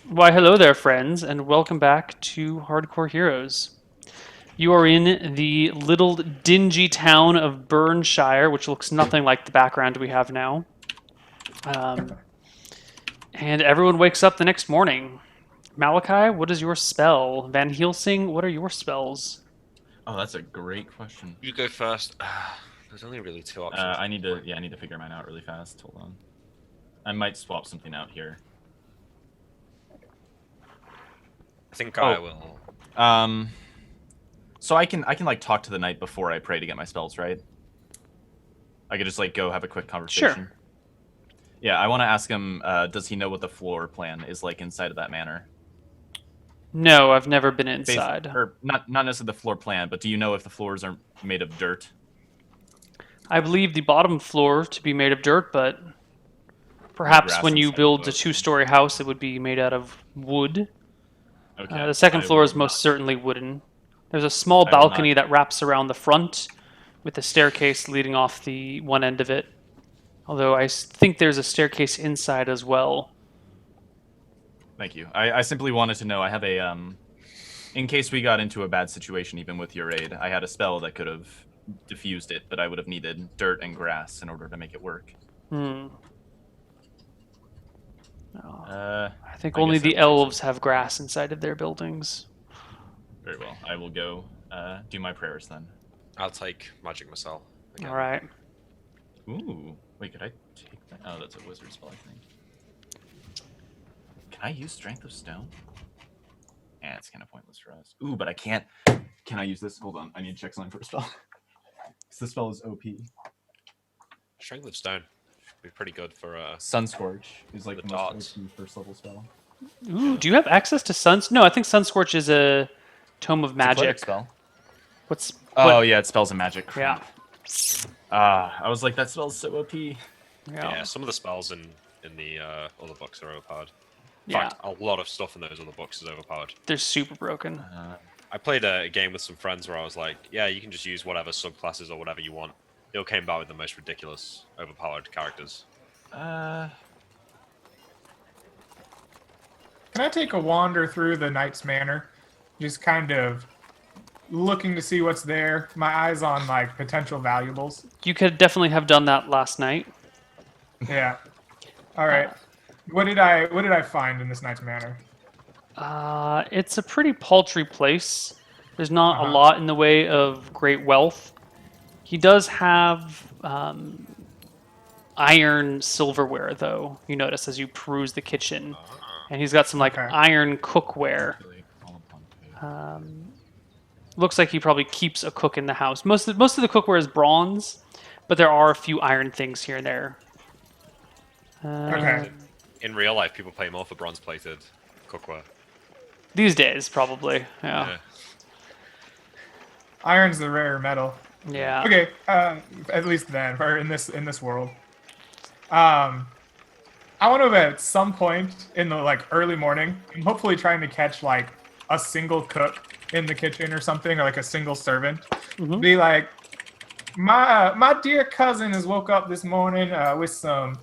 Why, hello there, friends, and welcome back to Hardcore Heroes. You are in the little dingy town of Burnshire, which looks nothing like the background we have now. Um, and everyone wakes up the next morning. Malachi, what is your spell? Van Helsing, what are your spells? Oh, that's a great question. You go first. There's only really two options. I need to figure mine out really fast. Hold on. I might swap something out here. I think Oh. I will. So I can like talk to the knight before I pray to get my spells, right? I could just like go have a quick conversation. Sure. Yeah, I want to ask him. Does he know what the floor plan is like inside of that manor? No, I've never been inside. Or not necessarily the floor plan, but do you know if the floors are made of dirt? I believe the bottom floor to be made of dirt, but perhaps Grass when you inside build a above? two-story house, it would be made out of wood. Okay. The second I floor will is most not. certainly wooden. There's a small I will not. balcony that wraps around the front with a staircase leading off the one end of it. Although think there's a staircase inside as well. Thank you. I simply wanted to know. I have a in case we got into a bad situation, even with your aid, I had a spell that could have diffused it, but I would have needed dirt and grass in order to make it work. Hmm. I think I only guess the I will take elves have grass inside of their buildings. Very well. I will go do my prayers then. I'll take magic missile. Again. All right. Ooh. Wait, could I take that? Oh, that's a wizard spell, I think. Can I use Strength of Stone? Yeah, it's kind of pointless for us. Ooh, but I can't. Can I use this? Hold on. I need to check something for a spell. This spell is OP. Strength of Stone should be pretty good for Sunscorch is like The the dots. most OP first level spell. Ooh, do you have access to Suns? No, I think Sunscorch is a tome of It's a cleric magic. spell. What's Oh what? yeah, it spells a magic. Yeah. I was like, that spell's so OP. yeah. Some of the spells in the other books are overpowered. In Yeah. fact, a lot of stuff in those other books is overpowered. They're super broken. I played a game with some friends where I was like, yeah, you can just use whatever subclasses or whatever you want. They all came back with the most ridiculous, overpowered characters. Uh, Can I take a wander through the Knight's Manor? Just kind of looking to see what's there. My eyes on like potential valuables. You could definitely have done that last night. Yeah. All right. What did I find in this Knight's Manor? It's a pretty paltry place. There's not a Uh-huh. lot in the way of great wealth. He does have iron silverware, though, you notice as you peruse the kitchen. And he's got some like Okay. iron cookware. Looks like he probably keeps a cook in the house. Most of the cookware is bronze, but there are a few iron things here and there. Okay. In real life, people pay more for bronze-plated cookware. These days, probably. Yeah. Iron's the rare metal. Yeah. Okay. At least then, or in this world. I want to at some point in the like early morning. I'm hopefully trying to catch like a single cook in the kitchen or something, or like a single servant. Be like, my dear cousin has woke up this morning with some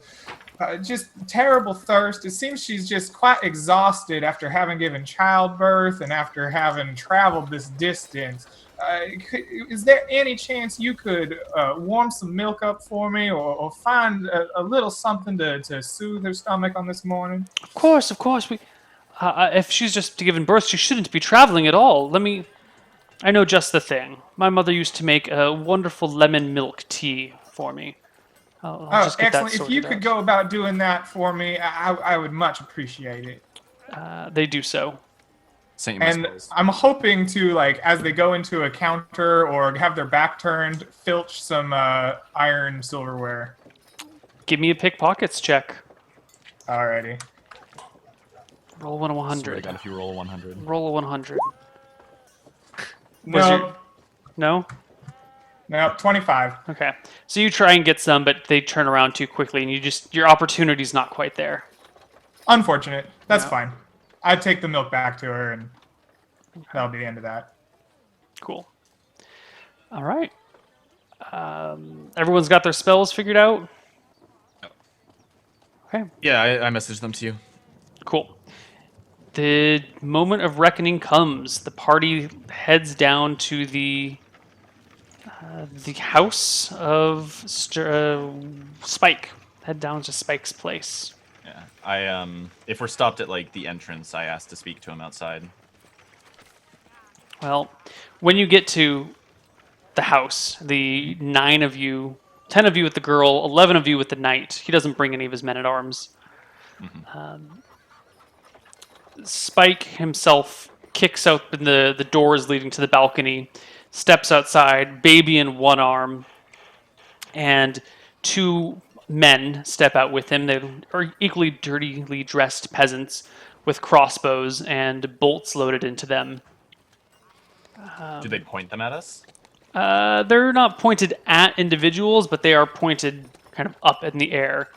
just terrible thirst. It seems she's just quite exhausted after having given childbirth and after having traveled this distance. Is there any chance you could warm some milk up for me, or find a little something to soothe her stomach on this morning? Of course, of course. If she's just given birth, she shouldn't be traveling at all. I know just the thing. My mother used to make a wonderful lemon milk tea for me. I'll Oh, just get that excellent. If sorted you could out. go about doing that for me, I would much appreciate it. They do so. sent you my And spells. I'm hoping to, like, as they go into a counter or have their back turned, filch some iron silverware. Give me a pickpockets check. Alrighty. Roll one Swear to 100. God, if you roll a 100. Roll a 100. Was No, your- No? no, 25. Okay. So you try and get some, but they turn around too quickly, and your opportunity's not quite there. Unfortunate. That's No. fine. I'd take the milk back to her, and that'll be the end of that. Cool. All right. Everyone's got their spells figured out? Okay. Yeah, I messaged them to you. Cool. the moment of reckoning comes. The party heads down to the house of Spike. Head down to Spike's place. Yeah. If we're stopped at like the entrance, I asked to speak to him outside. Well, when you get to the house, the 9 of you, 10 of you with the girl, 11 of you with the knight. He doesn't bring any of his men at arms. Spike himself kicks open the doors leading to the balcony, steps outside, baby in one arm, and 2 men step out with him. They are equally dirtily dressed peasants with crossbows and bolts loaded into them. Do they point them at us? They're not pointed at individuals, but they are pointed kind of up in the air.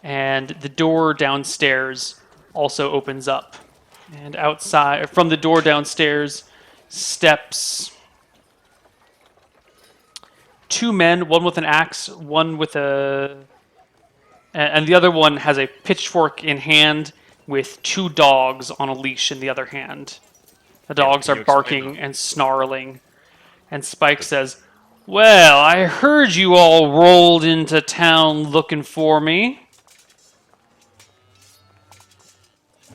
And the door downstairs also opens up. And outside, from the door downstairs, steps 2 men, one with an axe, one with and the other one has a pitchfork in hand with 2 dogs on a leash in the other hand. The dogs can are you explain barking that? and snarling. And Spike says, "Well, I heard you all rolled into town looking for me."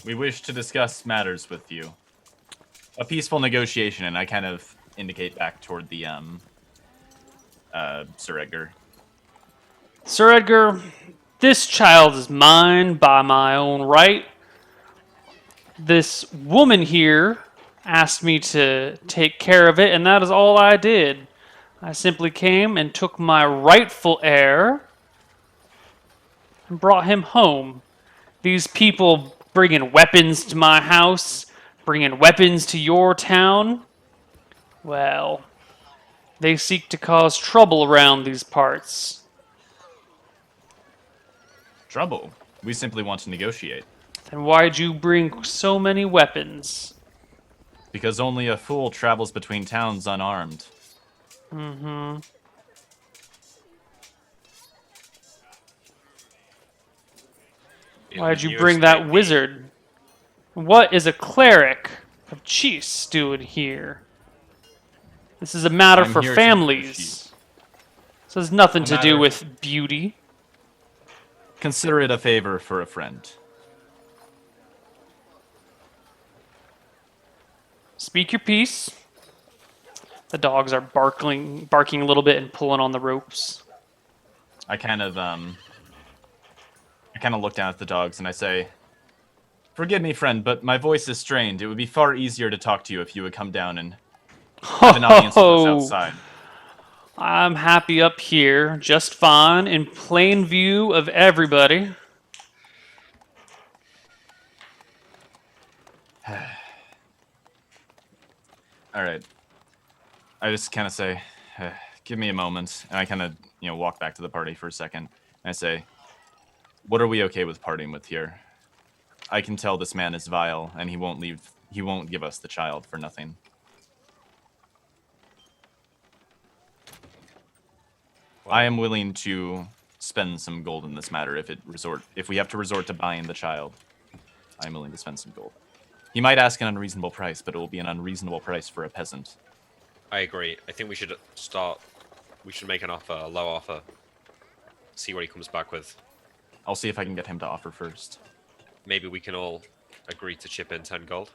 We wish to discuss matters with you. A peaceful negotiation, and I kind of indicate back toward the Sir Edgar. Sir Edgar, this child is mine by my own right. This woman here asked me to take care of it, and that is all I did. I simply came and took my rightful heir and brought him home. These people bringing weapons to my house, bringing weapons to your town, well, they seek to cause trouble around these parts. Trouble. We simply want to negotiate. Then why'd you bring so many weapons? Because only a fool travels between towns unarmed. Mm-hmm. Yeah, Why'd can you bring that explain the- wizard? What is a cleric of Cheese doing here? This is a matter I'm for here to families. This has nothing A to do matter- with beauty. Consider it a favor for a friend. Speak your piece. The dogs are barking a little bit and pulling on the ropes. I kind of look down at the dogs and I say, "Forgive me, friend, but my voice is strained. It would be far easier to talk to you if you would come down and have an audience with us outside." I'm happy up here, just fine, in plain view of everybody. All right. I just kind of say, "Give me a moment," and I kind of walk back to the party for a second. And I say, "What are we okay with parting with here? I can tell this man is vile, and he won't leave. He won't give us the child for nothing." I am willing to spend some gold in this matter if we have to resort to buying the child. I am willing to spend some gold. He might ask an unreasonable price, but it will be an unreasonable price for a peasant. I agree. I think we should make an offer, a low offer. See what he comes back with. I'll see if I can get him to offer first. Maybe we can all agree to chip in 10 gold.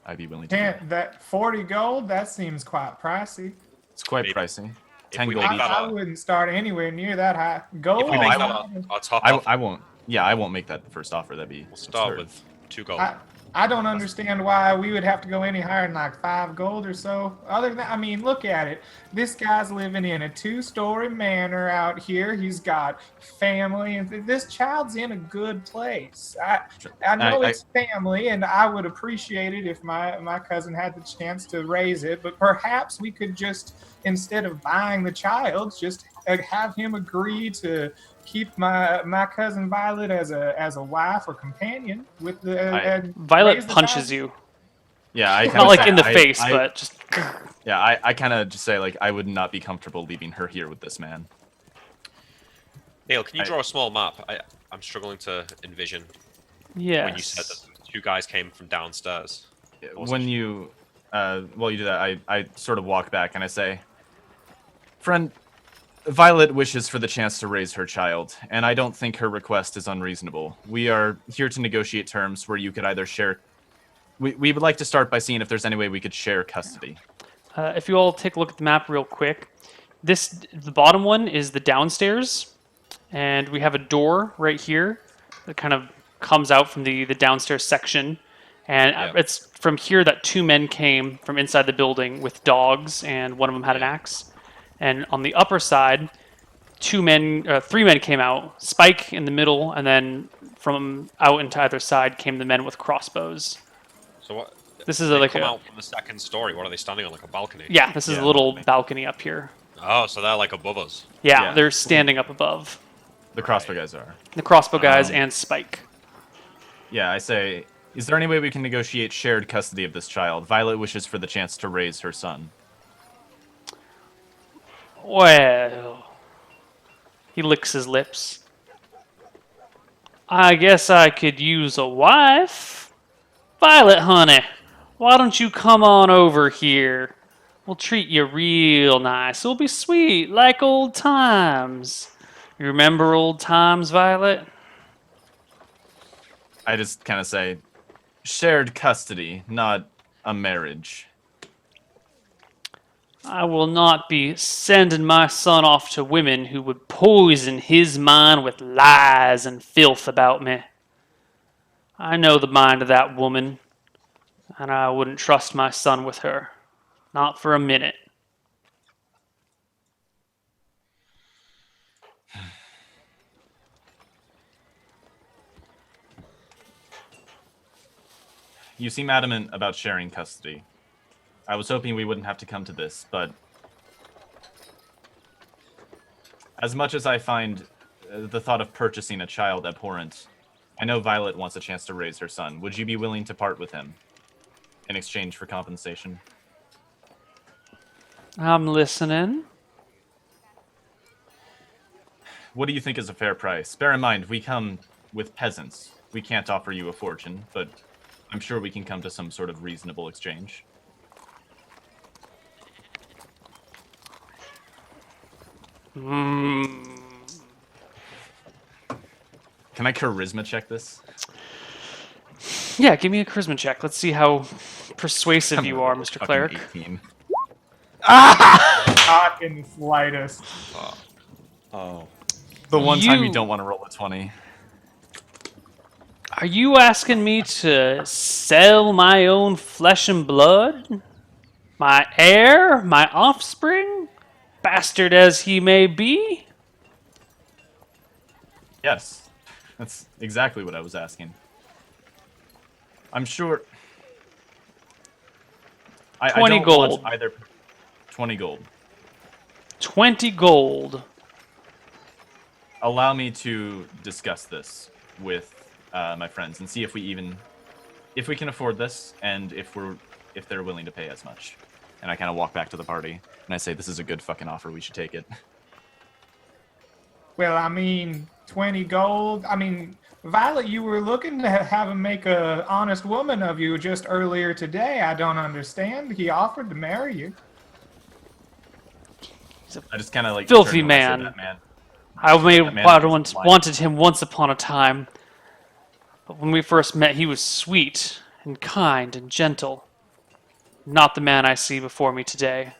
I'd be willing to. Do that. Can't that 40 gold? That seems quite pricey. It's quite Maybe. pricey. If 10 we gold make each. that I wouldn't start anywhere near that high. Gold? If we make I that won't. our top offer, I won't. Yeah, I won't make that the first offer. That'd be. we'll start absurd. with 2 gold. I don't understand why we would have to go any higher than like 5 gold or so. Other than that, I mean, look at it. This guy's living in a 2-story manor out here. He's got family, and this child's in a good place. I know it's family, and I would appreciate it if my cousin had the chance to raise it. But perhaps we could just, instead of buying the child, just have him agree to keep my cousin Violet as a wife or companion with the and Violet raise the punches child. you. Yeah, I Not kinda like say- in the I- face, I- but just. Yeah, I kind of just say like I would not be comfortable leaving her here with this man. Neil, can you I- draw a small map? I'm struggling to envision Yes. when you said that two guys came from downstairs. When you, while you do that, I sort of walk back and I say, friend, Violet wishes for the chance to raise her child, and I don't think her request is unreasonable. We are here to negotiate terms where you could either share. We would like to start by seeing if there's any way we could share custody. If you all take a look at the map real quick, the bottom one is the downstairs, and we have a door right here that kind of comes out from the downstairs section, and Yep. it's from here that two men came from inside the building with dogs, and one of them had an axe. And on the upper side, three men came out, Spike in the middle, and then from out into either side came the men with crossbows. So what? This is They like come a out from the second story. What are they standing on, like a balcony? yeah. This is Yeah, a little balcony. balcony up here. Oh, so they're like above us. Yeah, Yeah. they're standing up above. The crossbow guys are. The crossbow guys Um, and Spike. Yeah, I say, is there any way we can negotiate shared custody of this child? Violet wishes for the chance to raise her son. Well, he licks his lips. I guess I could use a wife. Violet, honey, why don't you come on over here? We'll treat you real nice. It'll be sweet, like old times. You remember old times, Violet? I just kind of say, shared custody, not a marriage. I will not be sending my son off to women who would poison his mind with lies and filth about me. I know the mind of that woman, and I wouldn't trust my son with her. Not for a minute. You seem adamant about sharing custody. I was hoping we wouldn't have to come to this, but as much as I find the thought of purchasing a child abhorrent, I know Violet wants a chance to raise her son. Would you be willing to part with him in exchange for compensation? I'm listening. What do you think is a fair price? Bear in mind, we come with peasants. We can't offer you a fortune, but I'm sure we can come to some sort of reasonable exchange. Hmm. Can I charisma check this? Yeah, give me a charisma check. Let's see how persuasive you are, Mr. Fucking Cleric. 18. Not in the slightest. Oh. The one time You- you don't want to roll a 20. Are you asking me to sell my own flesh and blood? My heir? My offspring? Bastard as he may be? Yes, that's exactly what I was asking. I'm sure. I 20 don't want gold. Either 20 gold. 20 gold. Allow me to discuss this with my friends and see if we can afford this and if they're willing to pay as much. And I kind of walk back to the party and I say, "This is a good fucking offer. We should take it." Well, I mean, 20 gold. I mean, Violet, you were looking to have him make a honest woman of you just earlier today. I don't understand. He offered to marry you. I just kind of like Filthy turn to him and I say, man. "That man." I may That man have is lying. wanted him once upon a time, but when we first met, he was sweet and kind and gentle. Not the man I see before me today.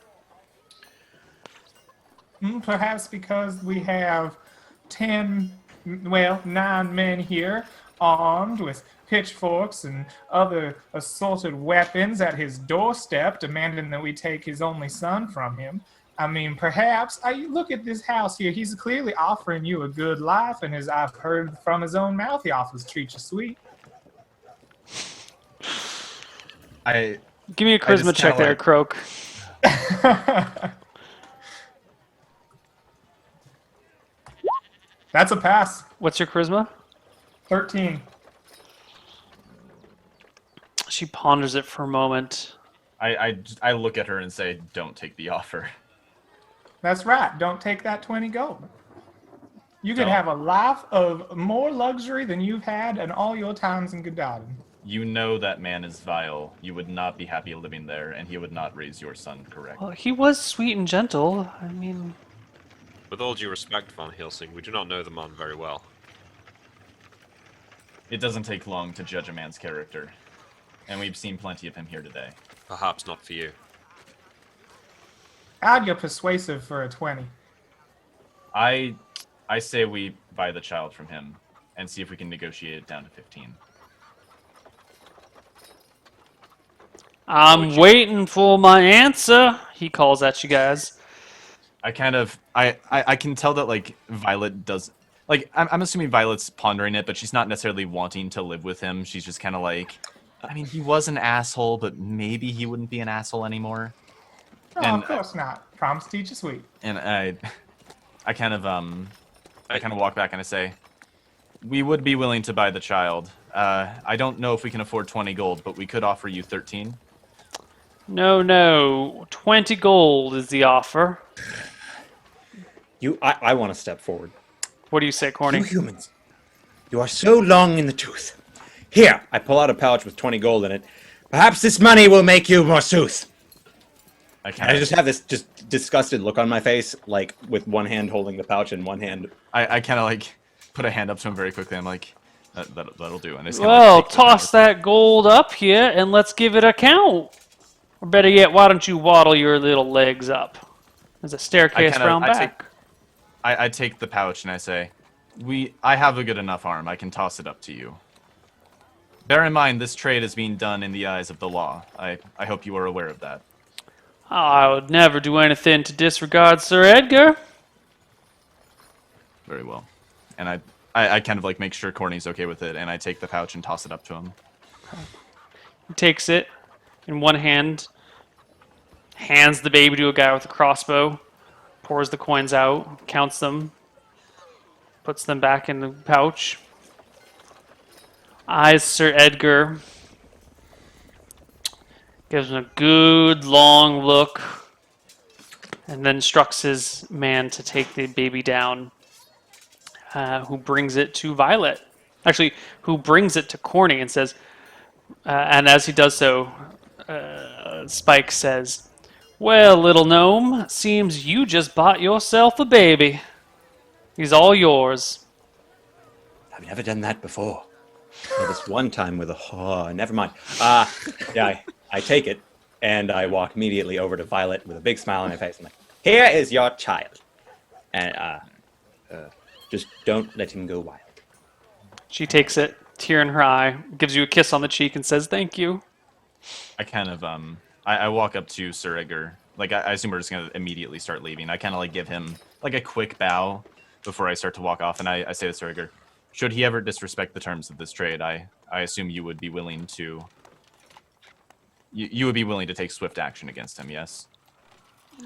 Perhaps because we have 9 men here armed with pitchforks and other assorted weapons at his doorstep, demanding that we take his only son from him. I mean, perhaps, look at this house here. He's clearly offering you a good life, and as I've heard from his own mouth, he offers to treat you sweet. Give me a I just charisma check kinda there, like- Croak. That's a pass. What's your charisma? 13. She ponders it for a moment. I look at her and say, "Don't take the offer." That's right. Don't take that 20 gold. You could Don't. have a life of more luxury than you've had in all your times in Godalming. You know that man is vile. You would not be happy living there, and he would not raise your son correct. Well, he was sweet and gentle. I mean, With all due respect, Von Helsing, we do not know the man very well. It doesn't take long to judge a man's character, and we've seen plenty of him here today. Perhaps not for you. Add your persuasive for a 20. I say we buy the child from him and see if we can negotiate it down to 15. I'm waiting for my answer. He calls at you guys. I can tell that like Violet does like I'm assuming Violet's pondering it, but she's not necessarily wanting to live with him. She's just kind of like, I mean, he was an asshole, but maybe he wouldn't be an asshole anymore. Oh, And of course not. Promise teach is sweet. And I kind of walk back and I say, we would be willing to buy the child. I don't know if we can afford 20 gold, but we could offer you 13. No. 20 gold is the offer. I want to step forward. What do you say, Corny? You humans, you are so long in the tooth. Here, I pull out a pouch with 20 gold in it. Perhaps this money will make you more sooth. I I just have this just disgusted look on my face, like with one hand holding the pouch and one hand. I kind of like put a hand up to him very quickly. I'm like, that'll do. And I just kinda, Well, like, take the toss that gold up here and let's give it a count. Or better yet, why don't you waddle your little legs up? There's a staircase kinda- round I take- back. I take the pouch and I say, I have a good enough arm. I can toss it up to you. Bear in mind, this trade is being done in the eyes of the law. I hope you are aware of that. I would never do anything to disregard Sir Edgar. Very well. And I kind of like make sure Corny's okay with it, and I take the pouch and toss it up to him. He takes it in one hand, hands the baby to a guy with a crossbow, pours the coins out, counts them, puts them back in the pouch, eyes Sir Edgar, gives him a good long look, and then instructs his man to take the baby down, who brings it to Violet. Actually, who brings it to Corny and says, and as he does so, Spike says, "Well, little gnome, seems you just bought yourself a baby. He's all yours." I've never done that before. Well, this one time with never mind. Yeah, I take it and I walk immediately over to Violet with a big smile on my face. I'm like, "Here is your child, and just don't let him go wild." She takes it, tear in her eye, gives you a kiss on the cheek, and says, "Thank you." I kind of I walk up to Sir Edgar. Like I assume we're just gonna immediately start leaving. I kind of like give him like a quick bow before I start to walk off, and I say to Sir Edgar, should he ever disrespect the terms of this trade, I assume you would be willing to. You would be willing to take swift action against him, yes?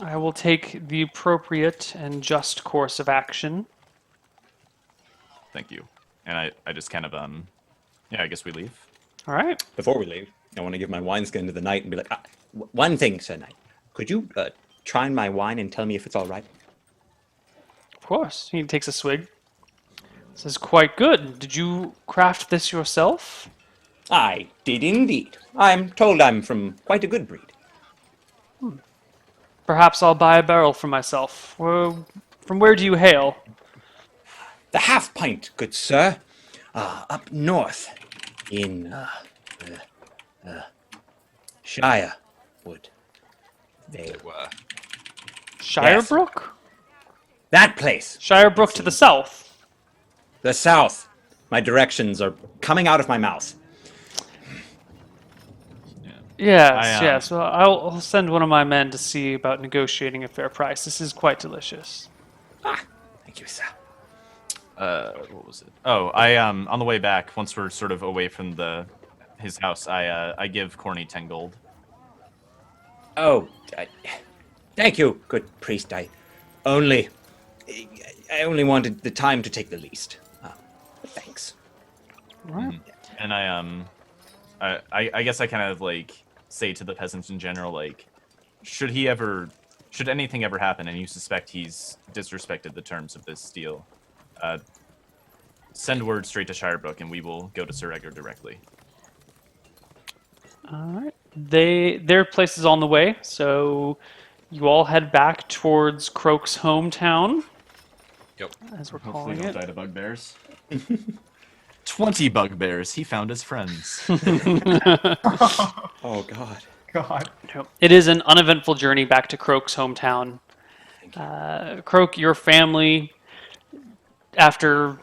I will take the appropriate and just course of action. Thank you. And I just kind of yeah, I guess we leave. All right. Before we leave, I want to give my wineskin to the knight and be like, "One thing, Sir Knight, could you try my wine and tell me if it's all right?" Of course. He takes a swig. This is quite good. Did you craft this yourself? I did indeed. I'm told I'm from quite a good breed. Perhaps I'll buy a barrel for myself. From where do you hail? The half pint, good sir, up north in Shirewood. They Were. Shirebrook? that place, Shirebrook to the south. the south. My directions are coming out of my mouth. Yes, I, yes. Well, I'll send one of my men to see about negotiating a fair price. This is quite delicious. Thank you, sir. What was it? Oh, I on the way back, once we're sort of away from his house, I give Corny 10 gold. Oh, thank you, good priest. I only wanted the time to take the least. Thanks. All right. And I guess I kind of like say to the peasants in general, like, should anything ever happen and you suspect he's disrespected the terms of this deal, send word straight to Shirebrook and we will go to Sir Edgar directly. All right. Their place is on the way, so you all head back towards Croak's hometown, Yep. as we're Hopefully calling don't it. die to bugbears. 20 bugbears. He found his friends. Oh God. God. Yep. It is an uneventful journey back to Croak's hometown. Croak, your family, after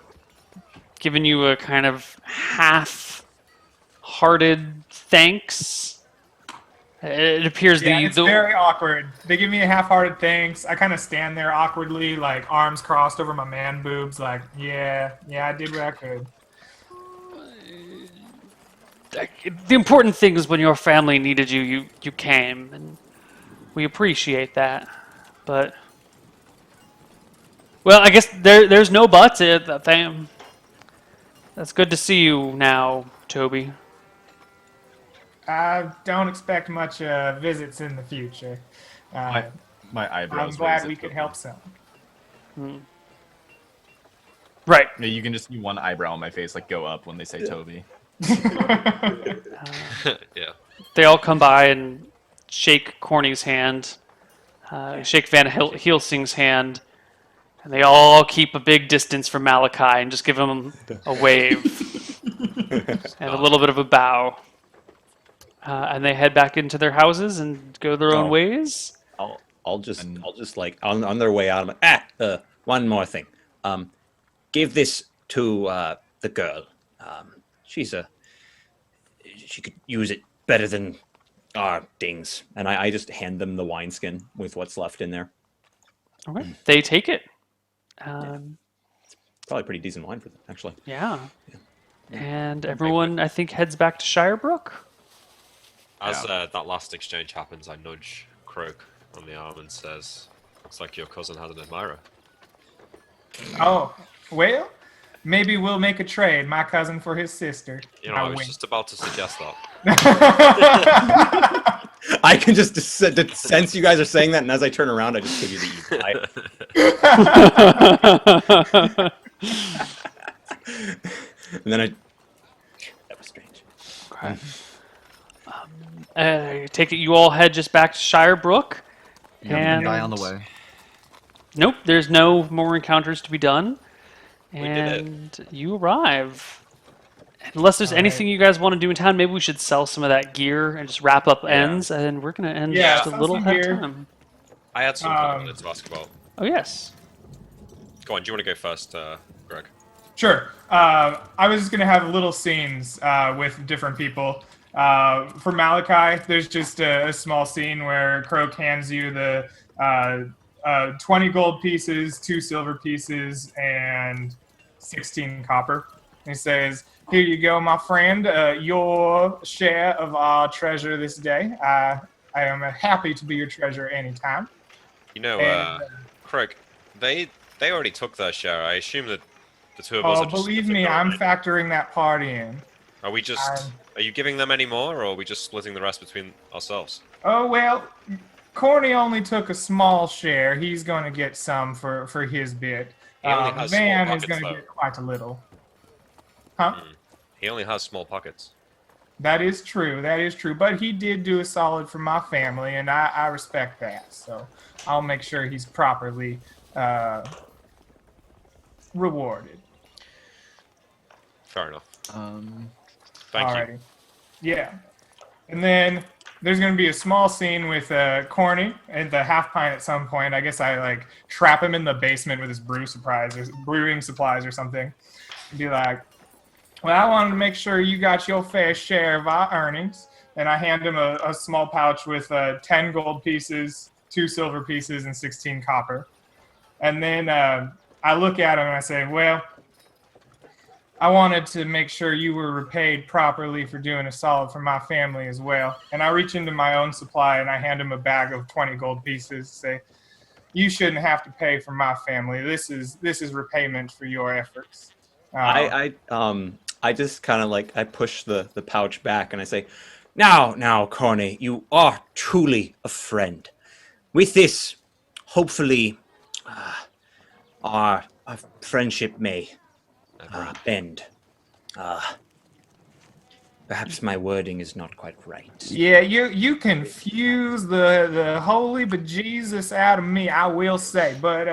giving you a kind of half-hearted thanks, it appears Yeah, it's very awkward. They give me a half-hearted thanks. I kind of stand there awkwardly, like arms crossed over my man boobs, like, yeah, I did what I could. the important thing is when your family needed you, you came, and we appreciate that. But well, I guess there's no buts. That's good to see you now, Toby. I don't expect much visits in the future. My eyebrows. I'm glad raise we at could Toby. help some. Right. Yeah, you can just see one eyebrow on my face like go up when they say Toby. Yeah. They all come by and shake Corny's hand, shake Van Helsing's hand, and they all keep a big distance from Malachi and just give him a wave and a little bit of a bow. And they head back into their houses and go their own Oh. ways. I'll just like on their way out. I'm like, one more thing. Give this to the girl. She could use it better than our dings. And I just hand them the wineskin with what's left in there. Okay. They take it. Probably pretty decent wine for them, actually. Yeah. And everyone, I think, heads back to Shirebrook. As that last exchange happens, I nudge Croak on the arm and says, "Looks like your cousin has an admirer." Oh, well, maybe we'll make a trade, my cousin for his sister. You know, I was wink. just about to suggest that. I can just sense you guys are saying that, and as I turn around, I just give you the evil eye. And then that was strange. Okay. Take it you all head just back to Shirebrook. And die on the way. Nope, there's no more encounters to be done. did it. And you arrive. Unless there's anything you guys want to do in town, maybe we should sell some of that gear and just wrap up ends, and we're going to end Yeah, just a sell little some ahead of gear. time. I had something I wanted to ask about. Oh, yes. Go on, do you want to go first, Greg? Sure. I was just gonna have little scenes with different people. For Malachi, there's just a small scene where Croak hands you the 20 gold pieces, 2 silver pieces, and 16 copper. And he says, "Here you go, my friend. Your share of our treasure this day. I am happy to be your treasure anytime." You know, And, Croak, they already took their share. I assume that the two of us Oh, are just believe splitting me, the I'm remainder. factoring that part in. Are we just... Are you giving them any more, or are we just splitting the rest between ourselves? Oh, well, Corny only took a small share. He's going to get some for his bit. He only has small Van is pockets, going to though. get quite a little. Huh? He only has small pockets. That is true. That is true. But he did do a solid for my family, and I respect that. So I'll make sure he's properly rewarded. Fair enough. Um, Thank you. Alrighty. Yeah. And then there's going to be a small scene with Corny and the half pint at some point. I guess I like trap him in the basement with his brewing supplies or something. And be like, "Well, I wanted to make sure you got your fair share of our earnings." And I hand him a small pouch with 10 gold pieces, 2 silver pieces, and 16 copper. And then I look at him and I say, "Well, I wanted to make sure you were repaid properly for doing a solid for my family as well." And I reach into my own supply and I hand him a bag of 20 gold pieces. Say, "You shouldn't have to pay for my family. This is repayment for your efforts." I just kind of like I push the pouch back and I say, now, Corny, you are truly a friend. With this, hopefully, our friendship may bend. Perhaps my wording is not quite right. Yeah, you confuse the holy bejesus out of me, I will say. But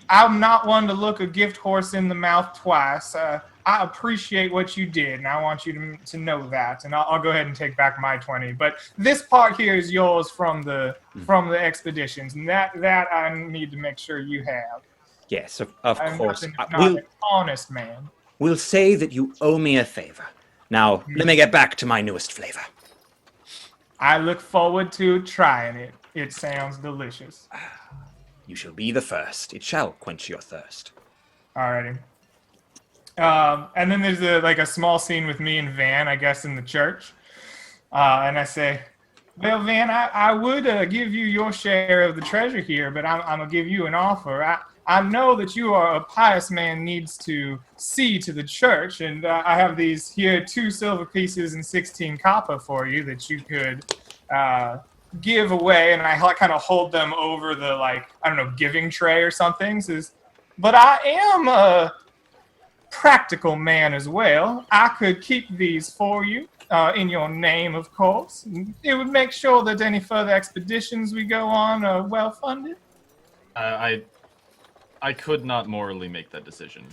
I'm not one to look a gift horse in the mouth twice. I appreciate what you did, and I want you to know that. And I'll go ahead and take back my 20. But this part here is yours from the expeditions, and that I need to make sure you have. Yes, of I'm course. nothing if not We'll, an honest man. we'll say that you owe me a favor. Now, let me get back to my newest flavor. I look forward to trying it. It sounds delicious. You shall be the first. It shall quench your thirst. Alrighty. And then there's a small scene with me and Van, I guess, in the church. And I say, well, Van, I would give you your share of the treasure here, but I'm going to give you an offer. I know that you are a pious man, needs to see to the church, and I have these here 2 silver pieces and 16 copper for you that you could give away. And I kind of hold them over the, giving tray or something. But I am a practical man as well. I could keep these for you. In your name, of course. It would make sure that any further expeditions we go on are well funded. I could not morally make that decision.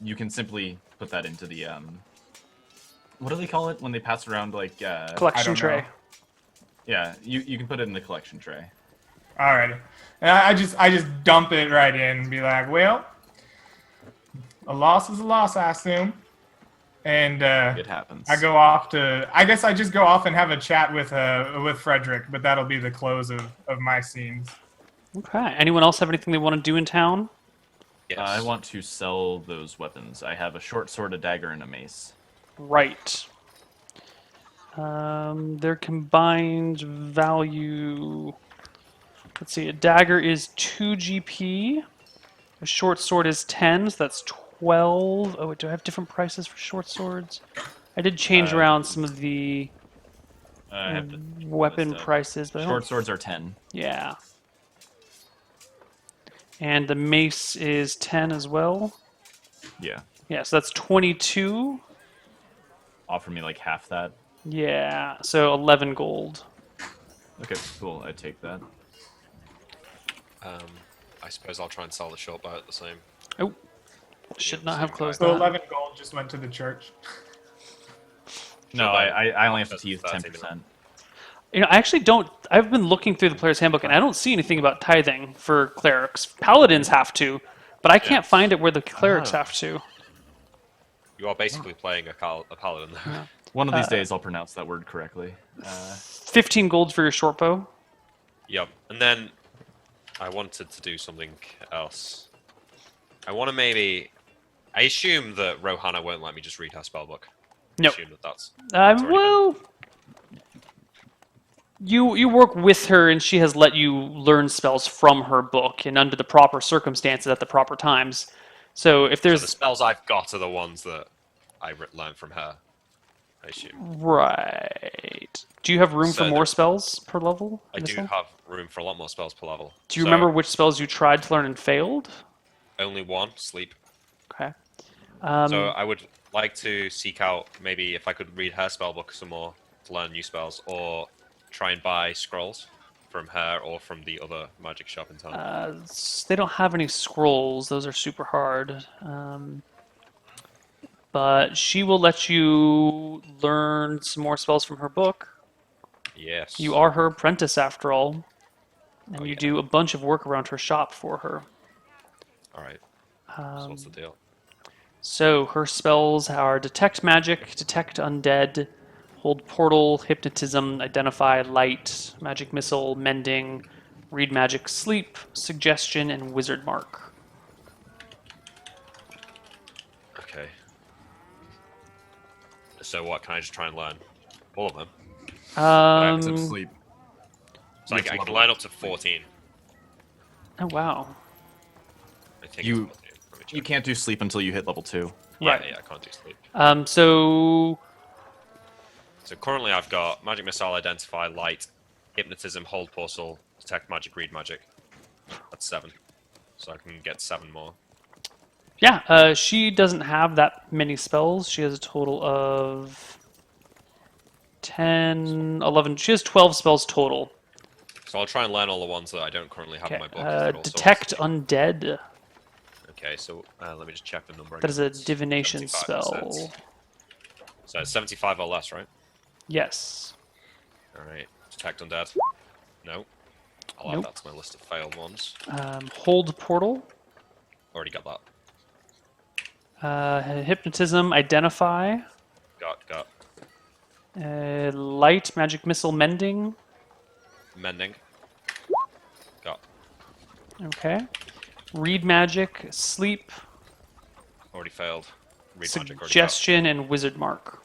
You can simply put that into the what do they call it when they pass around Collection tray. know. Yeah, you can put it in the collection tray. Alrighty. And I just dump it right in and be like, well, a loss is a loss, I assume. And It happens. I guess I just go off and have a chat with Frederick, but that'll be the close of my scenes. Okay. Anyone else have anything they want to do in town? Yes. I want to sell those weapons. I have a short sword, a dagger, and a mace. Right. Their combined value. Let's see. A dagger is 2 GP. A short sword is 10, so that's 12. Oh, wait, do I have different prices for short swords? I did change around some of the I have to weapon list up. prices, but I Short don't, swords are 10. yeah. And the mace is 10 as well. Yeah. Yeah, so that's 22. Offer me half that. Yeah, so 11 gold. Okay, cool. I take that. I suppose I'll try and sell the short bow at the same. Oh, should not have closed So that. 11 gold just went to the church. No, Sure, I only have to that's tease 13 10%. You know, I actually don't. I've been looking through the player's handbook, and I don't see anything about tithing for clerics. Paladins have to, but I can't find it where the clerics have to. You are basically playing a paladin there. One of these days I'll pronounce that word correctly. 15 gold for your short bow. Yep. And then I wanted to do something else. I want to maybe. I assume that Rohanna won't let me just read her spellbook. Nope. I assume that that's already been- Well, you work with her, and she has let you learn spells from her book, and under the proper circumstances at the proper times. So if So there's the spells I've got are the ones that I learned from her. I assume. right, do you have room So for more there- spells per level? I in this do one? have room for a lot more spells per level. Do you So, remember which spells you tried to learn and failed? Only one, sleep. Okay. So I would like to seek out maybe if I could read her spellbook some more to learn new spells, or try and buy scrolls from her or from the other magic shop in town. They don't have any scrolls. Those are super hard. But she will let you learn some more spells from her book. Yes. You are her apprentice after all. And you yeah. do a bunch of work around her shop for her. All right. So what's the deal? So her spells are Detect Magic, Detect Undead, Hold Portal, Hypnotism, Identify Light, Magic Missile, Mending, Read Magic Sleep, Suggestion, and Wizard Mark. Okay. So what? Can I just try and learn all of them? Except sleep. So I Which can level? learn up to 14. Oh wow. I think You- it's 14. Let me check. You can't do sleep until you hit level 2. Yeah, Right. yeah, I can't do sleep. So So currently I've got Magic Missile, Identify, Light, Hypnotism, Hold Portal, Detect Magic, Read Magic. That's 7. So I can get 7 more. yeah, she doesn't have that many spells. She has a total of 10, 11. She has 12 spells total. So I'll try and learn all the ones that I don't currently have Okay. in my book. if they're all Detect swords. Undead. Okay, so let me just check the number. That is again. a It's divination 75%. spell. So it's 75 or less, right? Yes. Alright. Detect Undead. No. I'll Nope. add that to my list of failed ones. Hold Portal. Already got that. Hypnotism. Identify. Got. Light. Magic Missile. Mending. Mending. Got. Okay. Read Magic. Sleep. Already failed. Read Magic already got. Suggestion. And Wizard Mark.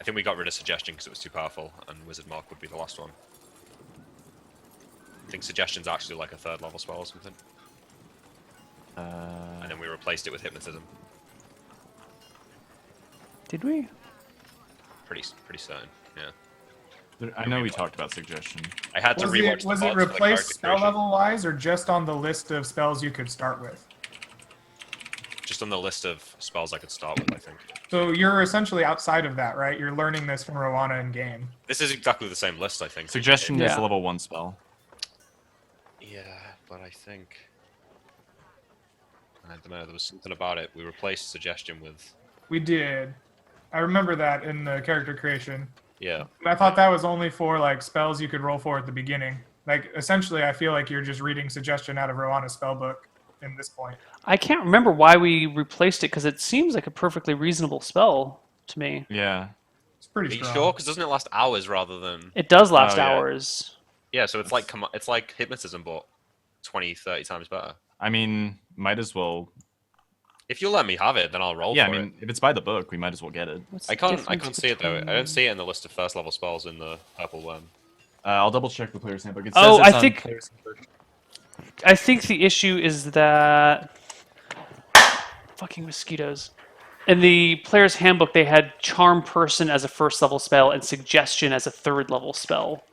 I think we got rid of Suggestion because it was too powerful, and Wizard Mark would be the last one. I think Suggestion's actually like a 3rd level spell or something. And then we replaced it with Hypnotism. Did we? Pretty certain, yeah. I know we talked about suggestion. I had to rewatch the Was it VODs for the replaced character spell creation. level wise or just on the list of spells you could start with? Just on the list of spells I could start with, I think. So you're essentially outside of that, right? You're learning this from Rowana in game. This is exactly the same list, I think. Suggestion is Yeah. a level 1 spell. Yeah, but I think... I don't know, there was something about it. We replaced Suggestion with... We did. I remember that in the character creation. Yeah. And I thought that was only for like spells you could roll for at the beginning. Like essentially, I feel like you're just reading Suggestion out of Rowana's spellbook in this point. I can't remember why we replaced it because it seems like a perfectly reasonable spell to me. Yeah. It's Are pretty you strong. sure? Because doesn't it last hours rather than... It does last Oh, yeah. hours. Yeah, so it's like Hypnotism, but 20, 30 times better. I mean, might as well. If you'll let me have it, then I'll roll Yeah, I for mean, if it's by the book, we might as well get it. What's it. I the can't difference see it though. I between- don't see it in the list of 1st level spells in the Purple Worm. I'll double check the player's handbook. It Oh, says it's I on think- player's handbook. I think the issue is that fucking mosquitoes. In the player's handbook, they had Charm Person as a 1st level spell and Suggestion as a 3rd level spell,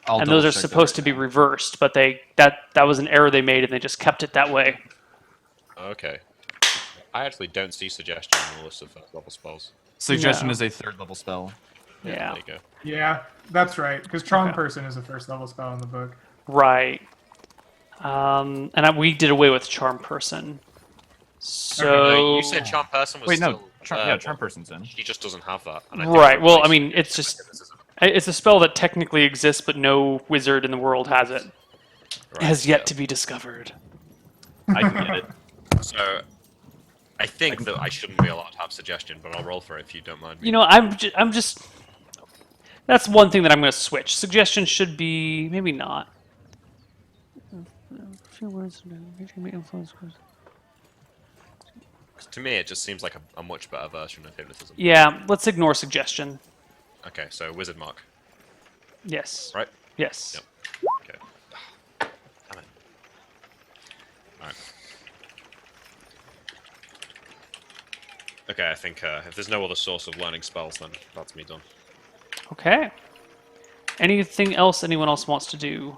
I'll and those are double-check that supposed to right be now. reversed. But that was an error they made, and they just kept it that way. Okay. I actually don't see Suggestion in the list of 1st level spells. Suggestion No. is a 3rd level spell. Yeah. There you go. Yeah, that's right. Because Charm Okay. Person is a 1st level spell in the book. Right. We did away with Charm Person. So No, you said Charm Person was Wait, no. still Yeah, there, Charm but Person's in. She just doesn't have that. And I think right. we Well, I replaced mean, it it's with just Hypnotism. it's a spell that technically exists, but no wizard in the world has it. Right, Has yet yeah. to be discovered. I can get it. So, I think that I shouldn't be allowed to have Suggestion, but I'll roll for it if you don't mind me. You know, I'm just. That's one thing that I'm going to switch. Suggestion should be maybe not. Few words. To me, it just seems like a much better version of Hypnotism. Yeah, let's ignore Suggestion. Okay, so Wizard Mark, Yes. right? Yes. Yep. Okay. Damn it. Alright. Okay, I think if there's no other source of learning spells, then that's me done. Okay. Anything else anyone else wants to do?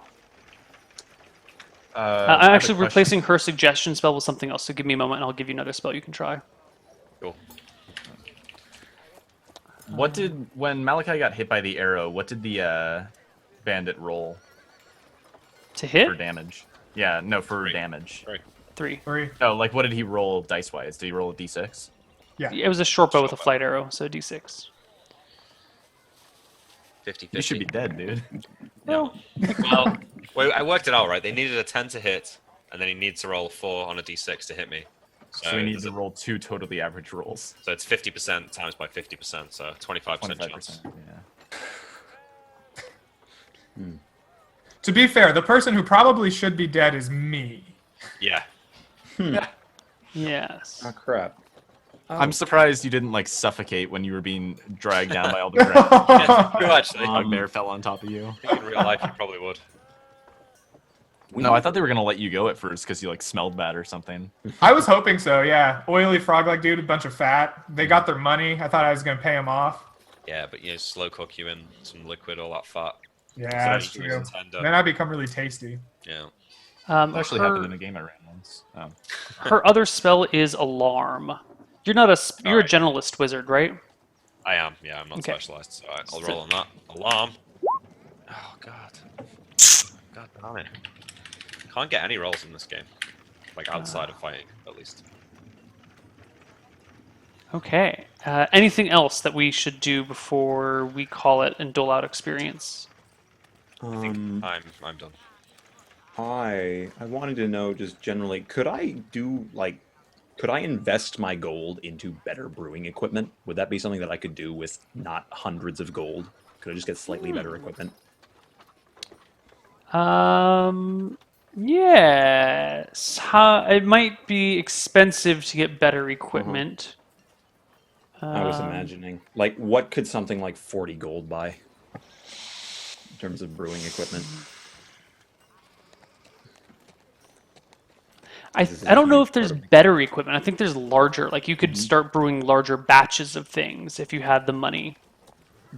I I'm have a actually question. replacing her Suggestion spell with something else, so give me a moment and I'll give you another spell you can try. Cool. What did when Malachi got hit by the arrow? What did the bandit roll To hit? for damage? Yeah, no, for Three. damage. 3. 3. No, like what did he roll dice wise? Did he roll a d6? Yeah. It was a short bow with a Short bow. flight arrow, so d6. 50-50. You should be dead, dude. No. Well, I worked it out, right? They needed a 10 to hit, and then he needs to roll a 4 on a d6 to hit me. So we need there's to a- roll 2 totally average rolls. So it's 50% times by 50%, so 25% chance. 25%. Yeah. To be fair, the person who probably should be dead is me. Yeah. Yes. Oh crap. I'm surprised you didn't like suffocate when you were being dragged down by all the ground. Yeah, you actually. Bugbear fell on top of you. I think in real life, you probably would. No, I thought they were gonna let you go at first because you like smelled bad or something. I was hoping so, yeah. Oily frog-like dude, a bunch of fat. They got their money. I thought I was going to pay them off. Yeah, but you know, slow cook you in some liquid, all that fat. Yeah, So that's you true. use tender. Then I become really tasty. Yeah. It actually her, happened in a game I ran once. Oh. her other spell is Alarm. You're not a you're a Alright. generalist wizard, right? I am. Yeah, I'm not Okay. specialized, so I'll roll on that. Alarm. Oh god. God damn it. Can't get any rolls in this game, like outside of fighting, at least. Okay. Anything else that we should do before we call it and dole out experience? I think I'm done. I wanted to know just generally, could I invest my gold into better brewing equipment? Would that be something that I could do with not hundreds of gold? Could I just get slightly better equipment? Yes. It might be expensive to get better equipment. I was imagining. Like, what could something like 40 gold buy in terms of brewing equipment? I This is I a don't know huge if there's part of it. better equipment. I think there's larger. Like you could start brewing larger batches of things if you had the money.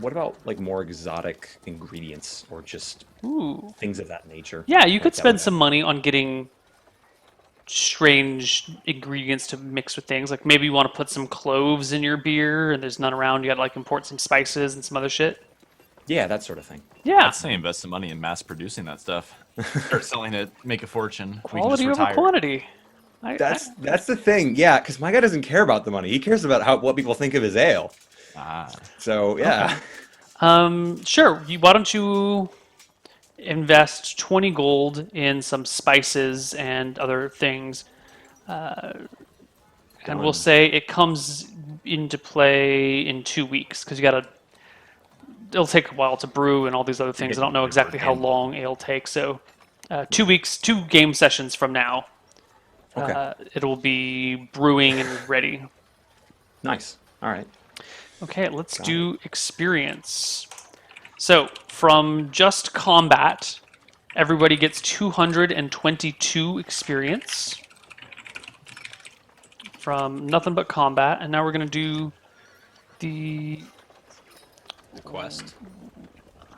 What about like more exotic ingredients or just Ooh. things of that nature? Yeah, you Like, could that spend would some money on getting strange ingredients to mix with things. Like maybe you want to put some cloves in your beer and there's none around. You got to like import some spices and some other shit. Yeah, that sort of thing. Yeah. I'd say invest some money in mass producing that stuff. Start selling it, make a fortune. We can Quality just over retire. quantity. That's the thing. Yeah, because my guy doesn't care about the money. He cares about what people think of his ale. Ah, So yeah. Sure. Why don't you invest 20 gold in some spices and other things, and we'll Done. say it comes into play in 2 weeks because it'll take a while to brew and all these other things. I don't know exactly how long it'll take. So, 2 weeks, 2 game sessions from now, Okay. it'll be brewing and ready. Nice. All right. Okay, let's Got do experience. So, from just combat, everybody gets 222 experience from nothing but combat. And now we're going to do the The quest.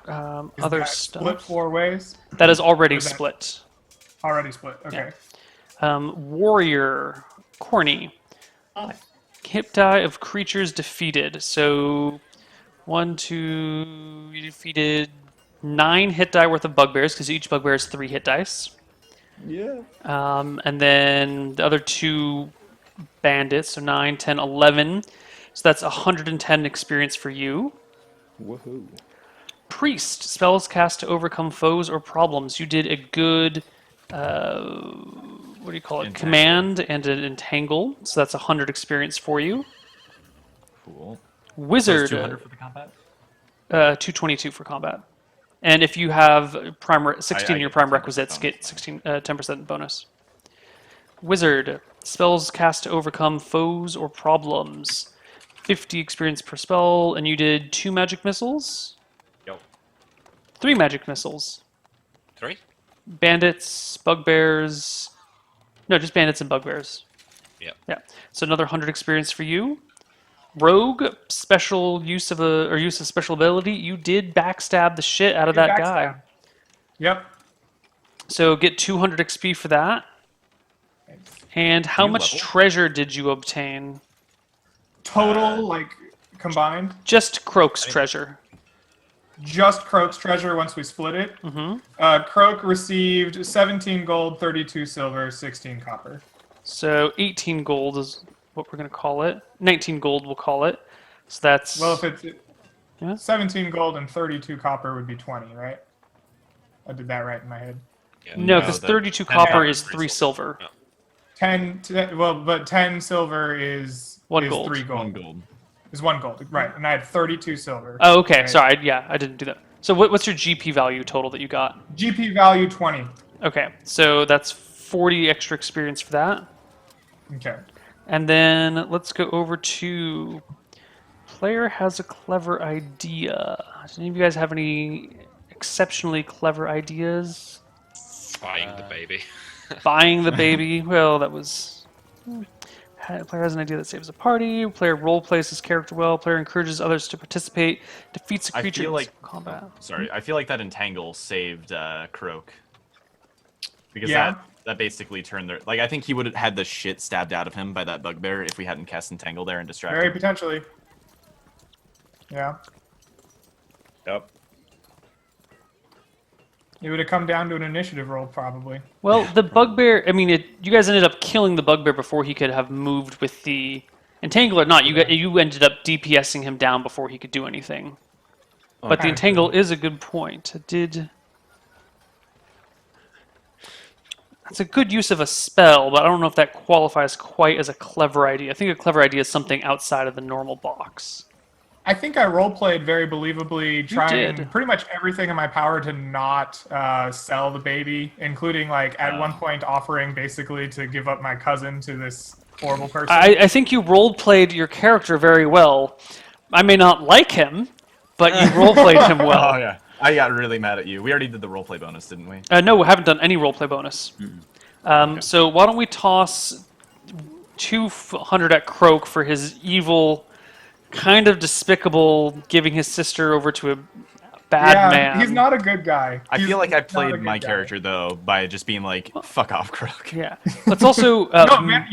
Is other that stuff. split 4 ways? That is already Or is that- split. Already split. Okay. Warrior, Corny. Hit die of creatures defeated. So, 1, 2, you defeated 9 hit die worth of bugbears because each bugbear has 3 hit dice. Yeah. And then the other 2 bandits, so 9, 10, 11. So that's 110 experience for you. Woohoo. Priest, spells cast to overcome foes or problems. You did a good, what do you call it? Entangle. Command and an entangle. So that's 100 experience for you. cool. Wizard, 200 for the combat? 222 for combat. And if you have 16 I your get prime 10% requisites, bonus. get 10% bonus. Wizard, spells cast to overcome foes or problems. 50 experience per spell, and you did 2 magic missiles? Yo. 3 magic missiles. 3? Bandits, bugbears. No, just bandits and bugbears. Yep. Yeah. So another 100 experience for you. Rogue, special use of special ability. You did backstab the shit out of that guy. Backstab. Yep. So get 200 XP for that. And how You much level? treasure did you obtain? Total, like, combined. Just Croak's treasure. Just Croak's treasure once we split it. Croak received 17 gold, 32 silver, 16 copper. So 18 gold is what we're going to call it. 19 gold, we'll call it. So that's... Well, if it's Yeah. 17 gold and 32 copper would be 20, right? I did that right in my head. Yeah. No, because that- 32 that copper happens. is 3 silver. Yeah. 10 silver is 1 gold. 3 gold. 1 gold. Is 1 gold, right? And I had 32 silver. Oh, okay. right? Sorry. I didn't do that. So what's your GP value total that you got? GP value 20. Okay, so that's 40 extra experience for that. Okay. And then let's go over to player has a clever idea. Do any of you guys have any exceptionally clever ideas? Buying the baby. Buying the baby. Well, that was. Player has an idea that saves a party. Player role plays his character well. Player encourages others to participate. Defeats a I creature feel in like combat. Sorry, I feel like that entangle saved Croak. Because Yeah. that basically turned their I think he would have had the shit stabbed out of him by that bugbear if we hadn't cast entangle there and distracted. Very potentially. Yeah. Yep. It would have come down to an initiative roll, probably. Well, the bugbear. I mean, you guys ended up killing the bugbear before he could have moved with the entangle or not. You ended up DPSing him down before he could do anything. But the Okay. entangle is a good point. It did. That's a good use of a spell, but I don't know if that qualifies quite as a clever idea. I think a clever idea is something outside of the normal box. I think I roleplayed very believably, trying did. pretty much everything in my power to not sell the baby, including like at one point offering basically to give up my cousin to this horrible person. I think you role-played your character very well. I may not like him, but you role-played him well. Oh yeah, I got really mad at you. We already did the roleplay bonus, didn't we? No, we haven't done any roleplay bonus. So why don't we toss 200 at Croak for his evil, kind of despicable, giving his sister over to a bad man. He's not a good guy. I He's feel like I not a played good my guy. character though by just being like, "Fuck off, Croak." Yeah. Let's also. No, man,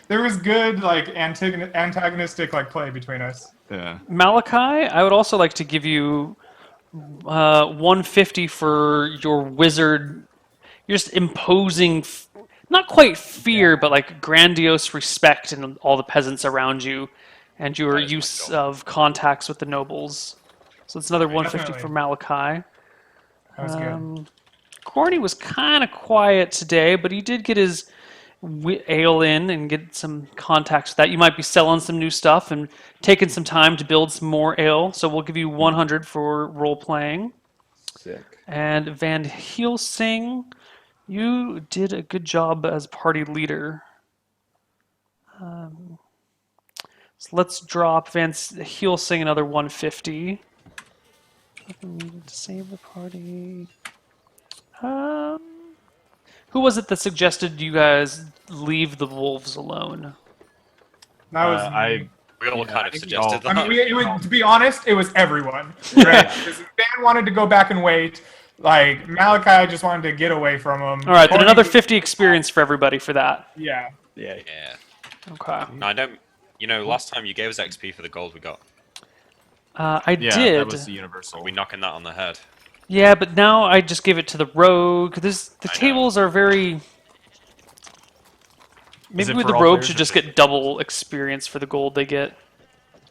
there was good like antagonistic like play between us. Yeah. Malachi, I would also like to give you 150 for your wizard. You're just imposing, not quite fear, but like grandiose respect in all the peasants around you, and your That is my use goal. of contacts with the nobles. So it's another 150 for Definitely. Malachi. That was good. Corny was kind of quiet today, but he did get his ale in and get some contacts with that. You might be selling some new stuff and taking some time to build some more ale. So we'll give you 100 for role playing. Sick. And Van Helsing, you did a good job as party leader. So let's drop Van Helsing another 150. Nothing needed to save the party. Who was it that suggested you guys leave the wolves alone? That was. We all Yeah, kind I of think suggested we all- that. it was, to be honest, it was everyone. Right? Because Dan wanted to go back and wait. Like Malachi just wanted to get away from him. All right, then Corny another was- 50 experience for everybody for that. Yeah. Yeah. Yeah. Okay. No, I don't. You know, last time you gave us XP for the gold we got. I Yeah, did. that was the universal. Are we knocking that on the head? Yeah, but now I just give it to the rogue. The I know. tables are very. Maybe it with for the all rogue players should or just just- get double experience for the gold they get.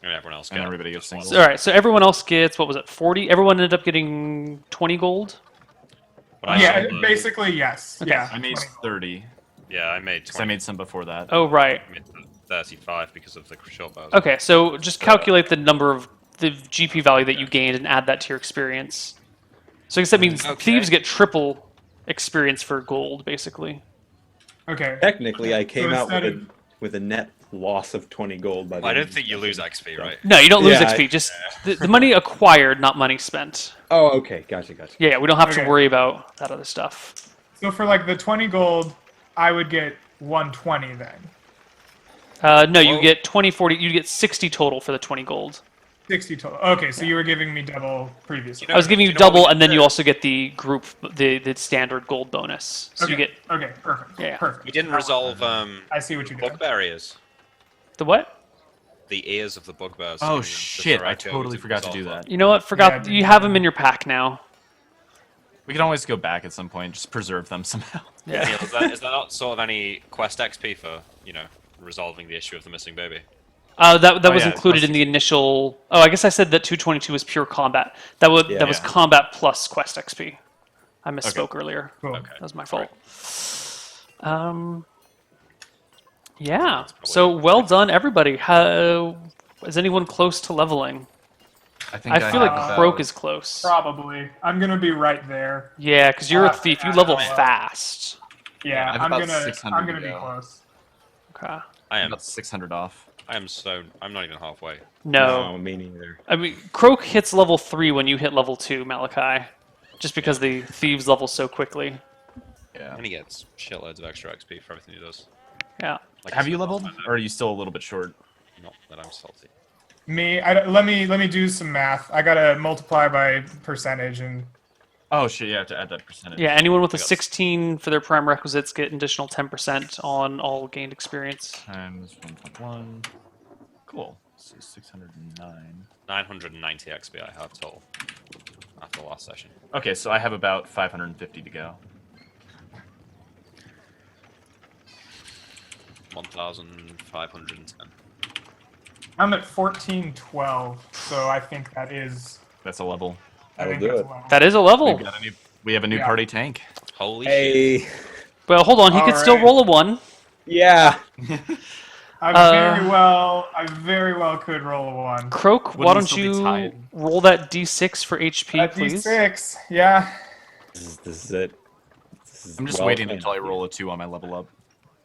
And everyone else and got. everybody gets single. All right, so everyone else gets, what was it, 40? Everyone ended up getting 20 gold? But I Yeah, sold the- basically yes. Yeah. I made 30 Yeah, I made because I 20. made some before that. Oh, right. I made 35 because of the short bows. Okay, so just calculate the number of the GP value that you gained and add that to your experience. So I guess that means Okay. thieves get triple experience for gold, basically. Okay. Technically, I came out instead with a net loss of 20 gold by the Well, I end. don't think you lose XP, right? No, you don't lose Yeah, XP, just the money acquired, not money spent. Oh, okay. Gotcha. Yeah, we don't have Okay. to worry about that other stuff. So for like the 20 gold, I would get 120 then. No, you Well- get 20, 40, you get 60 total for the 20 gold. 60 total. Okay, so you were giving me double previously. You I was giving you you know what we double, did and then you there? also get the group, the standard gold bonus. So okay. you get Okay, perfect. Yeah. Perfect. We didn't resolve I see what you did. bugbear ears. the what? The ears of the bugbears. Oh the shit! I Sriracha, we totally didn't forgot to resolve do that. You know what? Forgot Yeah, you have them in your pack now. We can always go back at some point, just preserve them somehow. Yeah. Neil, is there not sort of any quest XP for, resolving the issue of the missing baby? That Oh, was yeah, included plus in the initial. Oh, I guess I said that 222 was pure combat. That was Yeah. that was Yeah. combat plus quest XP. I misspoke earlier. Cool. Okay. That was my fault. Yeah. So well done, everybody. Is anyone close to leveling? I think I feel like have Croak about- is close. Probably. I'm gonna be right there. Yeah, because you're a Uh, thief. You level yeah. fast. Yeah, I have I'm about gonna 600 I'm gonna to be go. close. Okay. I am. about 600 off. I'm not even halfway. No. me neither. I mean, Croak hits level 3 when you hit level 2, Malachi. Just because the thieves level so quickly. Yeah. And he gets shitloads of extra XP for everything he does. Yeah. Like Have I you said leveled, last time, or are you still a little bit short? Not that I'm salty. Me, let me do some math. I gotta multiply by percentage and Oh shit! You have to add that percentage. Yeah, anyone with a Yes. 16 for their prime requisites get an additional 10% on all gained experience. Times 1.1. Cool. So 609. 990 XP I have total after the last session. Okay, so I have about 550 to go. 1,510. I'm at 1412, so I think that is. That's a level. I think That'll that's do a level. That is a level. We have a new Yeah. party tank. Holy shit. Hey, Well, hold on. He could still Alright. roll a 1. yeah. I very well could roll a 1. Croak, why Wouldn't don't we still be you tied? roll that d6 for HP, At please? D6, yeah. This is it. This is I'm just well waiting planned. until I roll a 2 on my level up.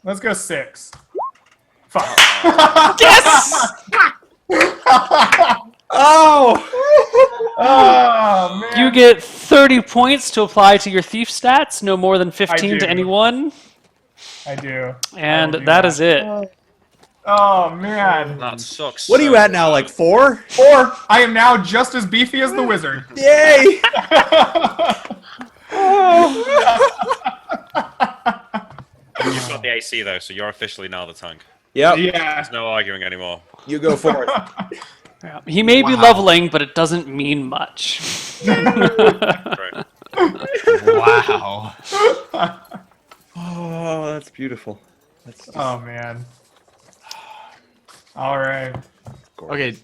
Let's go 6. Fuck. Yes! Oh! Oh, man. You get 30 points to apply to your thief stats, no more than 15 do. to anyone, I do. and I will do that is it. Oh, man. That sucks. What are you at now? Like 4? Or I am now just as beefy as the wizard. Yay! You've got the AC though, so you're officially now the tank. Yep. Yeah. There's no arguing anymore. You go forth. Yeah. He may be Wow. leveling, but it doesn't mean much. Great. Wow. Oh, that's beautiful. That's just Oh, man. All right. Okay,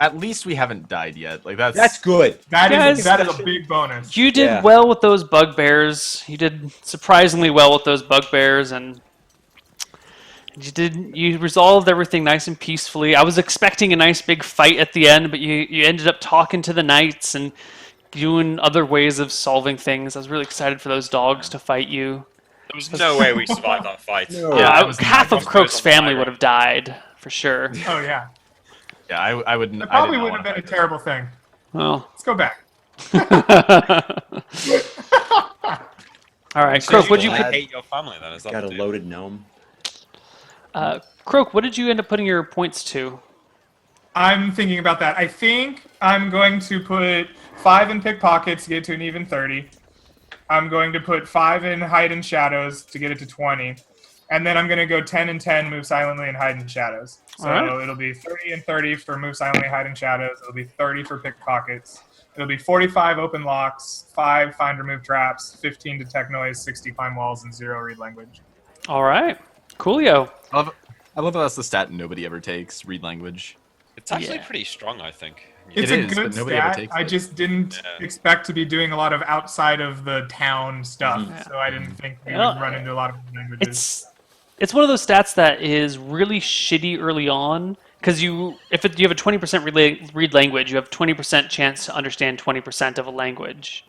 at least we haven't died yet. Like That's good. That Guys- is a big bonus. You did Yeah. well with those bugbears. You did surprisingly well with those bugbears, and you resolved everything nice and peacefully. I was expecting a nice big fight at the end, but you ended up talking to the knights and doing other ways of solving things. I was really excited for those dogs to fight you. There was no way we survived that fight. No. Yeah, Yeah, that was half my of Croak's on the family high would have died for sure. Oh, yeah. Yeah, I would. It probably would have been a terrible thing. Well, Let's go back. all right, Croak. What did you I put? hate your family then? Is that Got a the deal? loaded gnome. Croak, what did you end up putting your points to? I'm thinking about that. I think I'm going to put 5 in pickpockets to get to an even 30. I'm going to put 5 in hide and shadows to get it to 20. And then I'm going to go 10 and 10, move silently, and hide in shadows. So Alright. it'll be 30 and 30 for move silently, hide in shadows. It'll be 30 for pickpockets. It'll be 45 open locks, 5 find remove traps, 15 detect noise, 60 climb walls, and 0 read language. All right, coolio. I love that that's the stat nobody ever takes. Read language. It's actually Yeah. pretty strong, I think. It's It a is, good but nobody ever stat. takes I it. just didn't Yeah. expect to be doing a lot of outside of the town stuff, so I didn't think we Well, would run into a lot of languages. It's one of those stats that is really shitty early on because you have a 20% read language, you have 20% chance to understand 20% of a language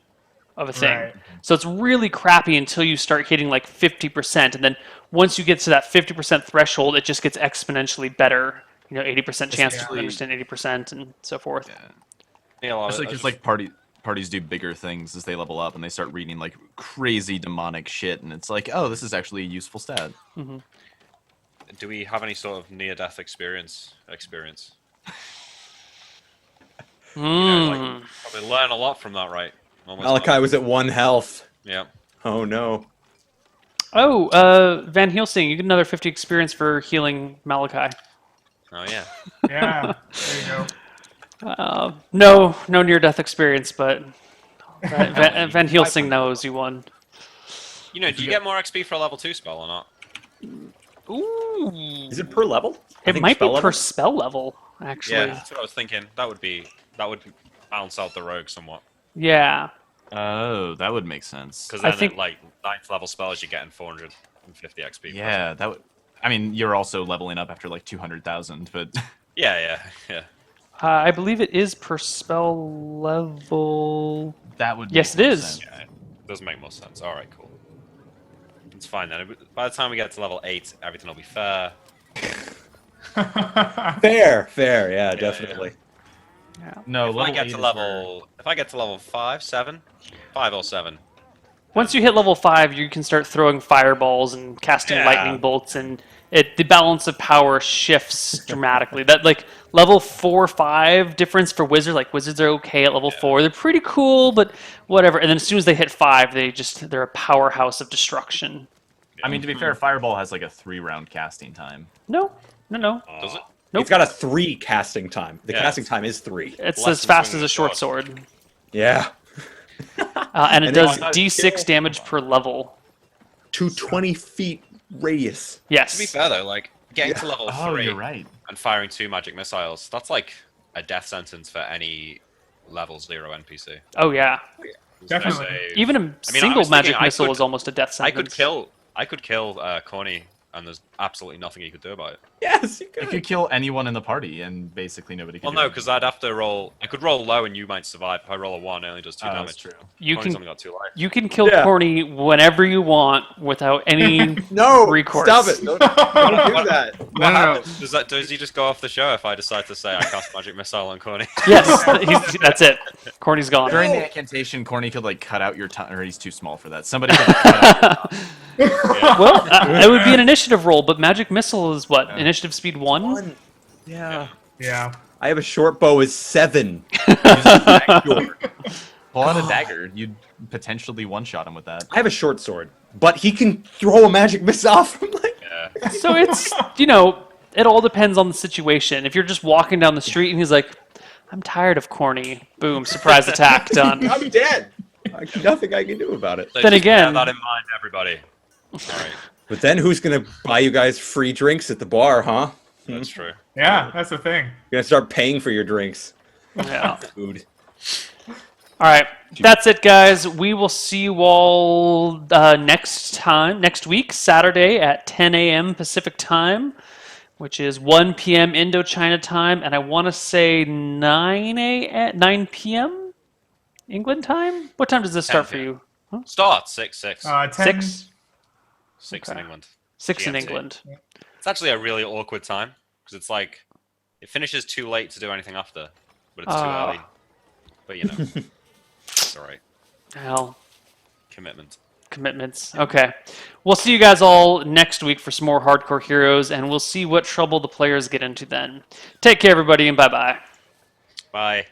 of a thing. Right. So it's really crappy until you start hitting like 50%, and then once you get to that 50% threshold, it just gets exponentially better. 80% chance to Especially- understand 80% and so forth. Neil, Especially because like parties do bigger things as they level up and they start reading like crazy demonic shit, and it's like, oh, this is actually a useful stat. do we have any sort of near-death experience? Mm. Probably learn a lot from that, right? Almost Malachi was at 1 health. Yeah. Oh no. Oh, Van Helsing, you get another 50 experience for healing Malachi. Oh yeah. Yeah, there you go. No near-death experience, but Van Helsing knows you won. Do you get more XP for a level 2 spell or not? Ooh. Is it per level? I It think might be spell per level? spell level, actually. Yeah, that's what I was thinking. That would balance out the rogue somewhat. Yeah. Oh, that would make sense. Because I then think- at like 9th level spells, you're getting 450 XP. Yeah, that would. I mean, you're also leveling up after like 200,000, but Yeah. I believe it is per spell level. that would. Yes, make it more is. sense. Yeah, it does make more sense. All right, cool. It's fine then. By the time we get to level 8, everything will be fair. Fair. Yeah, definitely. No, If I get to level 5, 7, 5 or 7. Once you hit level 5, you can start throwing fireballs and casting Yeah. lightning bolts, and the balance of power shifts dramatically. That like level 4, 5 difference for wizards. Like wizards are okay at level 4; they're pretty cool, but whatever. And then as soon as they hit 5, they're a powerhouse of destruction. I mean, to be fair, Fireball has like a 3-round casting time. No. Does it? Nope. It's got a 3 casting time. The Yeah. casting time is 3. It's Less as than fast as swinging a short sword. sword. Yeah. And it And does then- D6 damage per level. To 20 feet radius. Yes. To be fair though, like getting to level Oh, 3 you're right. and firing 2 magic missiles, that's like a death sentence for any level 0 NPC. Oh yeah. Definitely. Even a I mean, I single was thinking magic I missile could- is almost a death sentence. I could kill Corny, and there's absolutely nothing he could do about it. Yes, you You could. could kill anyone in the party, and basically nobody can. Well, do no, anything. because I'd have to roll. I could roll low, and you might survive. If I roll a 1, it only does 2 Oh, damage. that's true. You Corny's can only got 2 life. you can kill Yeah. Corny whenever you want without any No, recourse. stop it. Don't do that. What happens? Does he just go off the show if I decide to say I cast magic missile on Corny? Yes, that's it. Corny's gone. During the incantation, Corny could like cut out your tongue, or he's too small for that. Somebody could cut out your tongue. Well, it would be an initiative roll, but magic missile is what? Initiative speed 1? Yeah. Yeah. I have a short bow is 7. Pull out a dagger. You'd potentially one-shot him with that. I have a short sword, but he can throw a magic missile from like. Yeah. So it's, it all depends on the situation. If you're just walking down the street and he's like, I'm tired of Corny. Boom, surprise attack, done. I'm dead. Nothing I can do about it. So Then just again- bear that in mind, everybody. All right, But then who's gonna buy you guys free drinks at the bar, huh? that's true. Yeah, that's the thing. You're gonna start paying for your drinks. Yeah. Food. All right, that's it, guys. We will see you all next week, Saturday at 10 a.m. Pacific time, which is 1 p.m. Indochina time, and I want to say 9 p.m. England time. What time does this start for 10 you? Start 6-6. 10, 6? 6 in okay. England. 6 in GMT. England. It's actually a really awkward time because it's like it finishes too late to do anything after, but it's too Ah. early. But you know, it's all right. Hell, Commitment. commitments. Okay. We'll see you guys all next week for some more Hardcore Heroes, and we'll see what trouble the players get into then. Take care, everybody, and bye-bye. Bye.